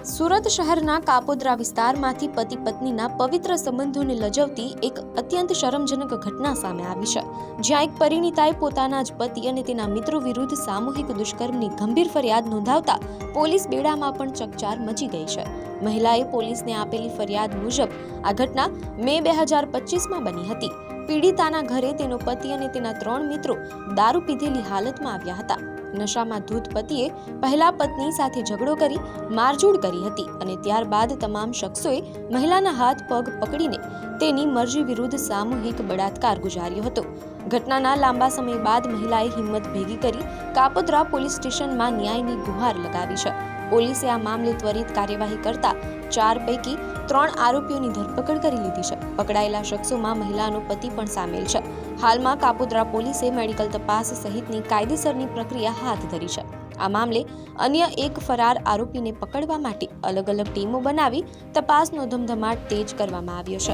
સુરત શહેરના કાપોદ્રા વિસ્તારમાંથી પતિ પત્નીના પવિત્ર સંબંધોને લજવતી એક અત્યંત શરમજનક ઘટના સામે આવી છે, જ્યાં એક પરિણીતાએ પોતાના જ પતિ અને તેના મિત્રો વિરુદ્ધ સામૂહિક દુષ્કર્મની ગંભીર ફરિયાદ નોંધાવતા પોલીસ બેડામાં પણ ચકચાર મચી ગઈ છે. મહિલાએ પોલીસને આપેલી ફરિયાદ મુજબ આ ઘટના મે 2025માં બની હતી. પીડિતાના ઘરે તેનો પતિ અને તેના 3 મિત્રો દારૂ પીધેલી હાલતમાં આવ્યા હતા. નશામાં ધૂત પતિએ પહેલા પત્ની સાથે ઝઘડો કરી મારઝૂડ કરી હતી અને ત્યારબાદ તમામ શખ્સોએ મહિલાના હાથ પગ પકડીને તેની મરજી વિરુદ્ધ સામૂહિક બળાત્કાર ગુજાર્યો હતો. ઘટનાના લાંબા સમય બાદ મહિલાએ હિંમત ભેગી કરી કાપોદ્રા પોલીસ સ્ટેશનમાં ન્યાયની ગુહાર લગાવી છે. પોલીસે આ મામલે ત્વરિત કાર્યવાહી કરતા 4 પૈકી 3 આરોપીઓની ધરપકડ કરી લીધી છે. પકડાયેલા શખ્સોમાં મહિલાનો પતિ પણ સામેલ છે. હાલમાં કાપોદ્રા પોલીસે મેડિકલ તપાસ સહિતની કાયદેસરની પ્રક્રિયા હાથ ધરી છે. આ મામલે અન્ય એક ફરાર આરોપીને પકડવા માટે અલગ અલગ ટીમો બનાવી તપાસનો ધમધમાટ તેજ કરવામાં આવ્યો છે.